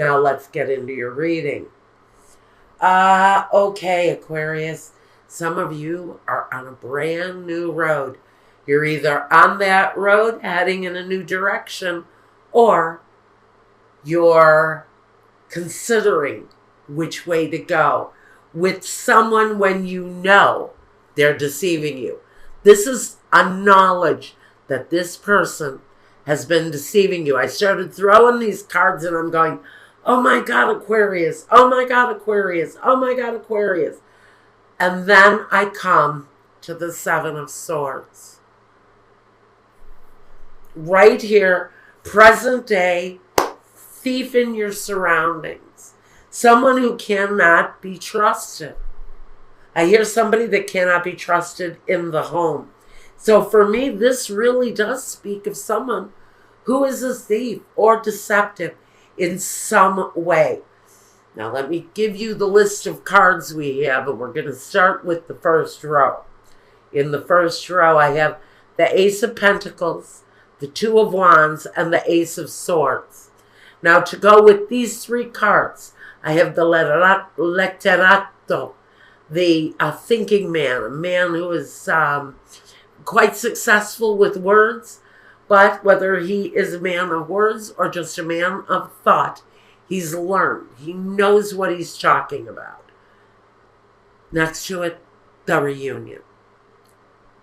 Now let's get into your reading. Okay, Aquarius. Some of you are on a brand new road. You're either on that road heading in a new direction, or you're considering which way to go with someone when you know they're deceiving you. This is a knowledge that this person has been deceiving you. I started throwing these cards and I'm going, oh my God, Aquarius. Oh my God, Aquarius. Oh my God, Aquarius. And then I come to the Seven of Swords. Right here, present day, thief in your surroundings. Someone who cannot be trusted. I hear somebody that cannot be trusted in the home. So for me, this really does speak of someone who is a thief or deceptive in some way. Now let me give you the list of cards we have, and we're going to start with the first row. In the first row, I have the Ace of Pentacles, the Two of Wands, and the Ace of Swords. Now to go with these three cards, I have the Letterato, the thinking man, a man who is quite successful with words, but whether he is a man of words or just a man of thought, he's learned. He knows what he's talking about. Next to it, the Reunion.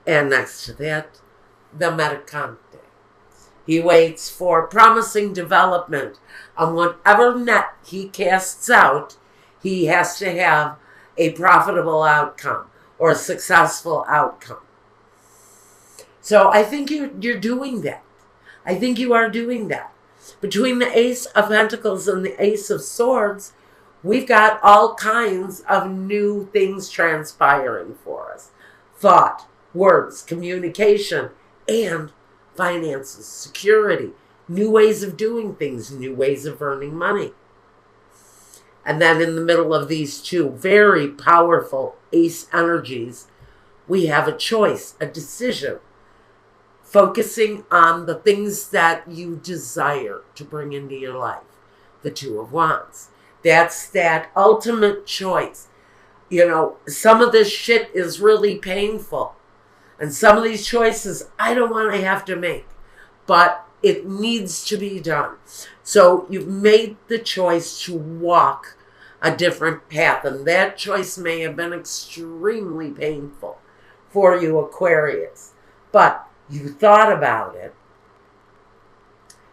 And next to that, the Mercante. He waits for promising development. On whatever net he casts out, he has to have a profitable outcome or a successful outcome. So I think you're doing that. I think you are doing that. Between the Ace of Pentacles and the Ace of Swords, we've got all kinds of new things transpiring for us. Thought, words, communication, and finances, security, new ways of doing things, new ways of earning money. And then in the middle of these two very powerful ace energies, we have a choice, a decision, focusing on the things that you desire to bring into your life. The Two of Wands. That's that ultimate choice. You know, some of this shit is really painful. And some of these choices I don't want to have to make. But it needs to be done. So you've made the choice to walk a different path. And that choice may have been extremely painful for you, Aquarius. But you thought about it.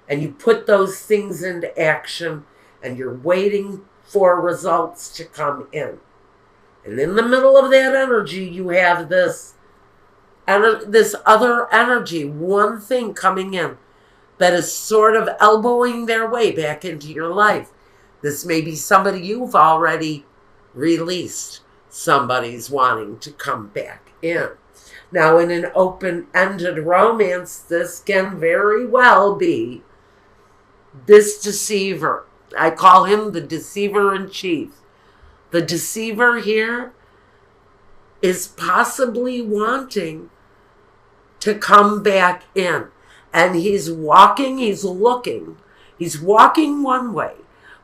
And you put those things into action. And you're waiting for results to come in. And in the middle of that energy, you have this other energy, one thing coming in that is sort of elbowing their way back into your life. This may be somebody you've already released. Somebody's wanting to come back in. Now, in an open-ended romance, this can very well be this deceiver. I call him the deceiver in chief. The deceiver here is possibly wanting to come back in. And he's walking, he's looking. He's walking one way,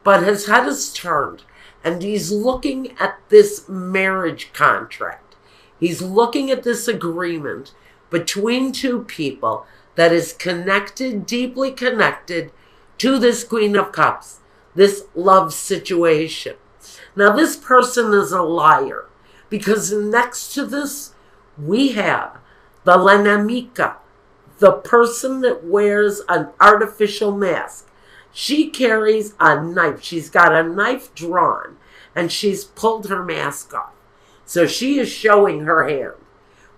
but his head is turned. And he's looking at this marriage contract. He's looking at this agreement between two people that is connected, deeply connected to this Queen of Cups, this love situation. Now, this person is a liar because next to this, we have the Lenamica, the person that wears an artificial mask. She carries a knife. She's got a knife drawn, and she's pulled her mask off. So she is showing her hand.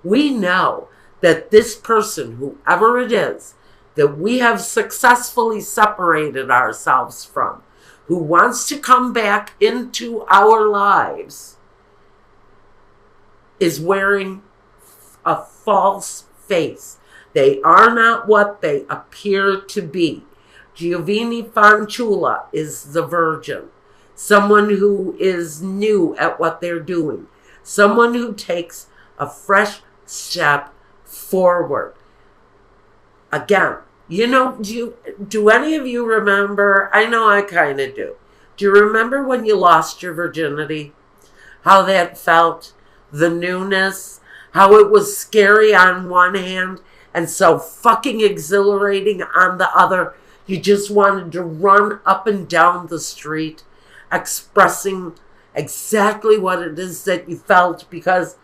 We know that this person, whoever it is, that we have successfully separated ourselves from, who wants to come back into our lives, is wearing a false face. They are not what they appear to be. Giovanni Fanciulla is the virgin. Someone who is new at what they're doing. Someone who takes a fresh step forward. Again, you know, do any of you remember? I know I kind of do. Do you remember when you lost your virginity? How that felt? The newness? How it was scary on one hand and so fucking exhilarating on the other? You just wanted to run up and down the street expressing exactly what it is that you felt, because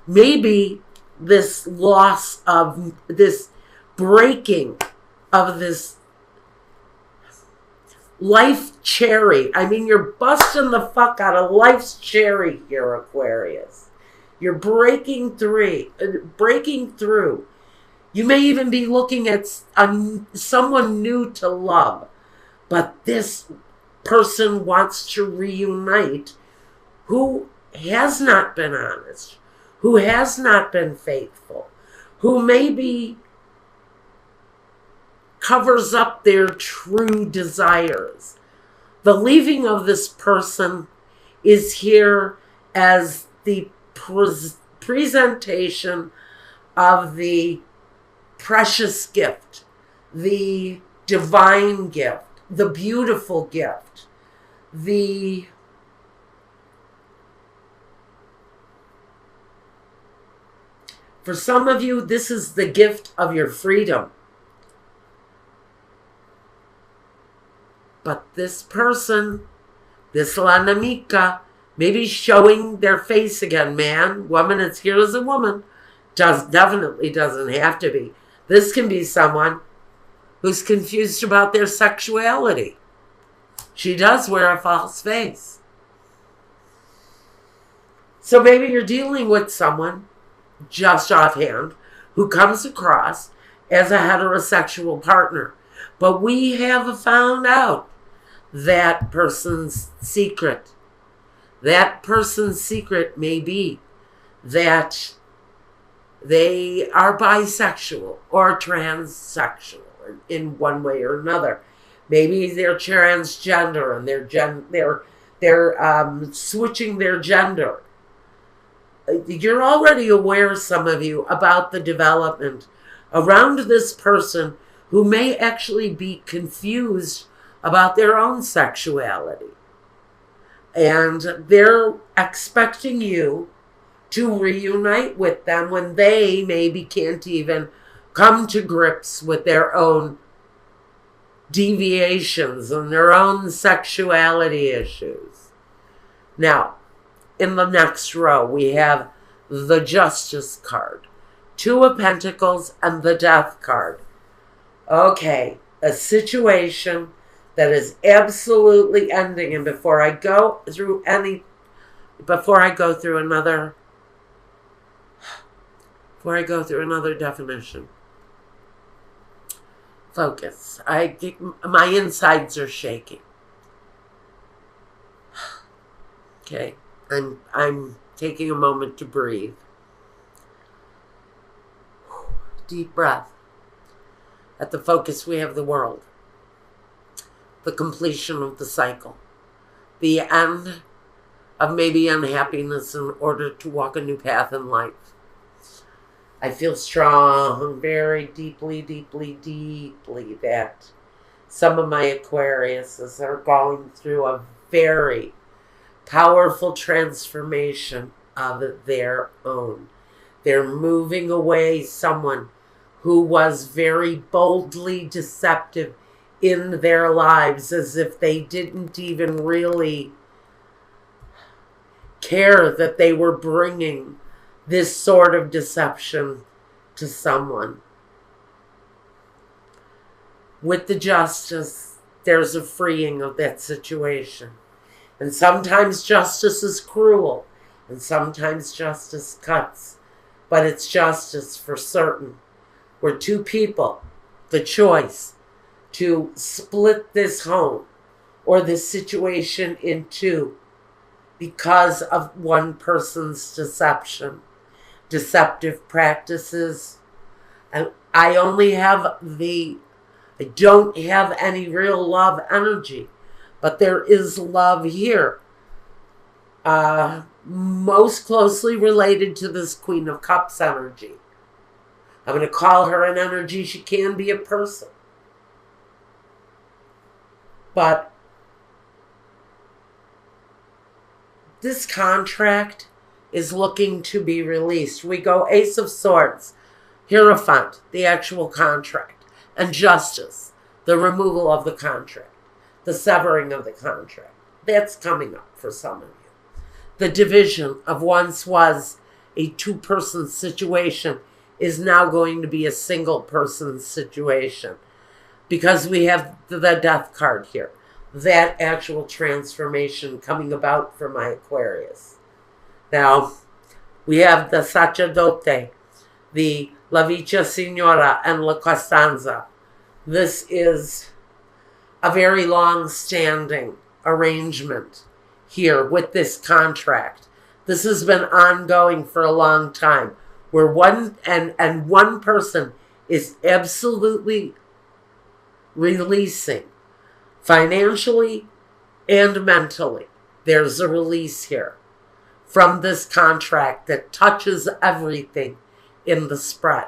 maybe this loss of this breaking of this life cherry. I mean, you're busting the fuck out of life's cherry here, Aquarius. You're breaking through. You may even be looking at someone new to love, but this person wants to reunite who has not been honest, who has not been faithful, who maybe covers up their true desires. The leaving of this person is here as the presentation of the precious gift, the divine gift, the beautiful gift, for some of you, this is the gift of your freedom. But this person, this Lanamika, maybe showing their face again, man, woman, it's here as a woman, definitely doesn't have to be. This can be someone who's confused about their sexuality. She does wear a false face. So maybe you're dealing with someone, just offhand, who comes across as a heterosexual partner. But we have found out that person's secret. That person's secret may be that they are bisexual or transsexual in one way or another. Maybe they're transgender and they're switching their gender. You're already aware, some of you, about the development around this person who may actually be confused about their own sexuality. And they're expecting you to reunite with them when they maybe can't even come to grips with their own deviations and their own sexuality issues. Now, in the next row, we have the Justice card, Two of Pentacles, and the Death card. Okay, a situation that is absolutely ending. And before I go through another definition, focus. My insides are shaking. Okay, I'm taking a moment to breathe. Deep breath. At the focus, we have the world. The completion of the cycle. The end of maybe unhappiness in order to walk a new path in life. I feel strong, very deeply, deeply, deeply, that some of my Aquariuses are going through a very powerful transformation of their own. They're moving away someone who was very boldly deceptive in their lives, as if they didn't even really care that they were bringing this sort of deception to someone. With the Justice, there's a freeing of that situation. And sometimes justice is cruel, and sometimes justice cuts, but it's justice for certain. We're two people, the choice to split this home or this situation in two because of one person's deceptive practices. And I don't have any real love energy, but there is love here. Most closely related to this Queen of Cups energy. I'm going to call her an energy. She can be a person. But this contract is looking to be released. We go Ace of Swords, Hierophant, the actual contract, and Justice, the removal of the contract, the severing of the contract. That's coming up for some of you. The division of once was a two-person situation is now going to be a single-person situation, because we have the Death card here. That actual transformation coming about for my Aquarius. Now, we have the Sacerdote, the La Vecchia Signora, and La Costanza. This is a very long-standing arrangement here with this contract. This has been ongoing for a long time, where one person is absolutely releasing financially and mentally. There's a release here from this contract that touches everything in the spread.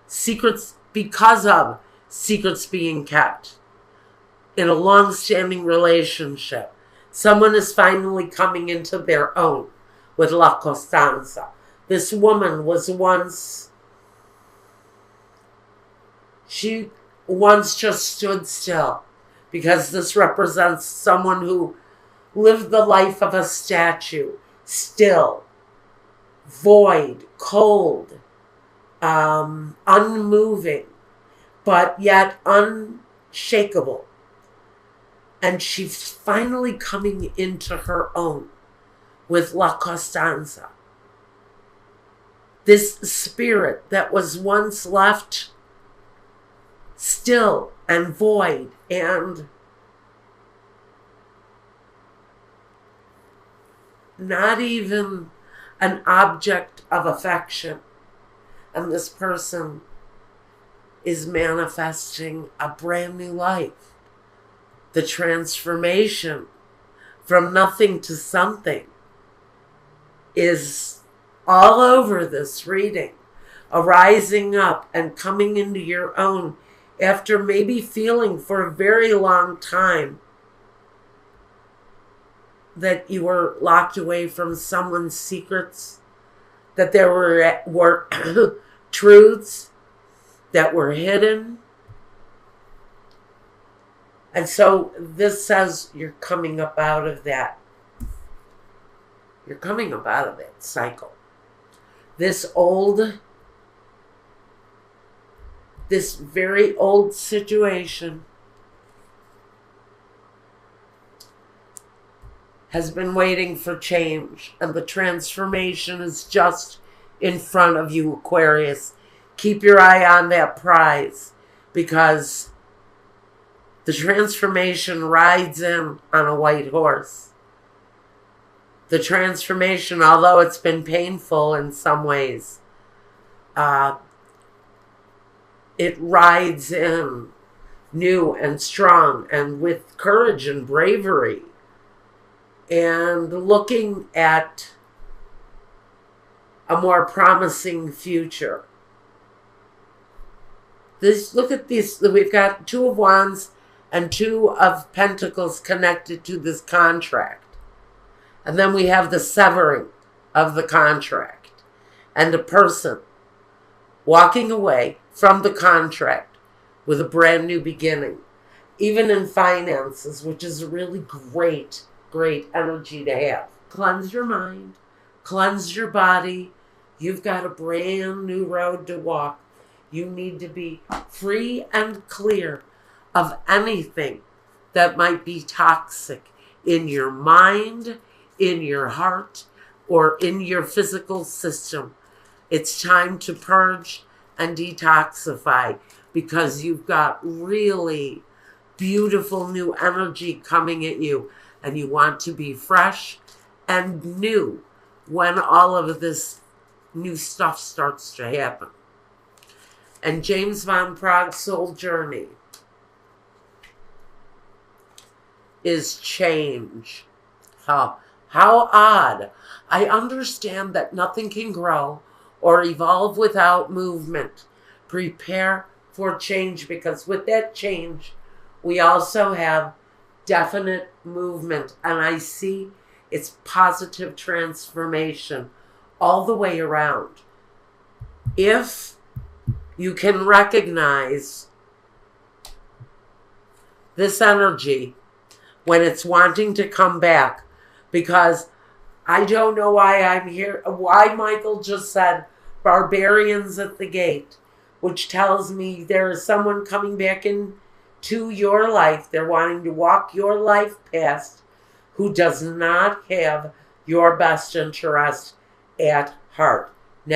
Secrets, because of secrets being kept in a long-standing relationship. Someone is finally coming into their own with La Costanza. This woman was she once just stood still, because this represents someone who lived the life of a statue, still, void, cold, unmoving, but yet unshakable. And she's finally coming into her own with La Costanza. This spirit that was once left still and void and not even an object of affection. And this person is manifesting a brand new life. The transformation from nothing to something is all over this reading. Arising up and coming into your own after maybe feeling for a very long time that you were locked away from someone's secrets, that there were truths that were hidden. And so this says you're coming up out of that. You're coming up out of that cycle. This very old situation has been waiting for change, and the transformation is just in front of you, Aquarius. Keep your eye on that prize, because the transformation rides in on a white horse. The transformation, although it's been painful in some ways, it rides in new and strong and with courage and bravery and looking at a more promising future. Look at these. We've got Two of Wands and Two of Pentacles connected to this contract. And then we have the severing of the contract and a person walking away from the contract with a brand new beginning. Even in finances, which is a really great energy to have. Cleanse your mind, cleanse your body. You've got a brand new road to walk. You need to be free and clear of anything that might be toxic in your mind, in your heart, or in your physical system. It's time to purge and detoxify, because you've got really beautiful new energy coming at you, and you want to be fresh and new when all of this new stuff starts to happen. And James Van Prague's soul journey is change. How odd. I understand that nothing can grow or evolve without movement. Prepare for change, because with that change, we also have definite movement. And I see It's positive transformation all the way around. If you can recognize this energy when it's wanting to come back, because I don't know why I'm here, why Michael just said barbarians at the gate, which tells me there is someone coming back into your life. They're wanting to walk your life past who does not have your best interest at heart.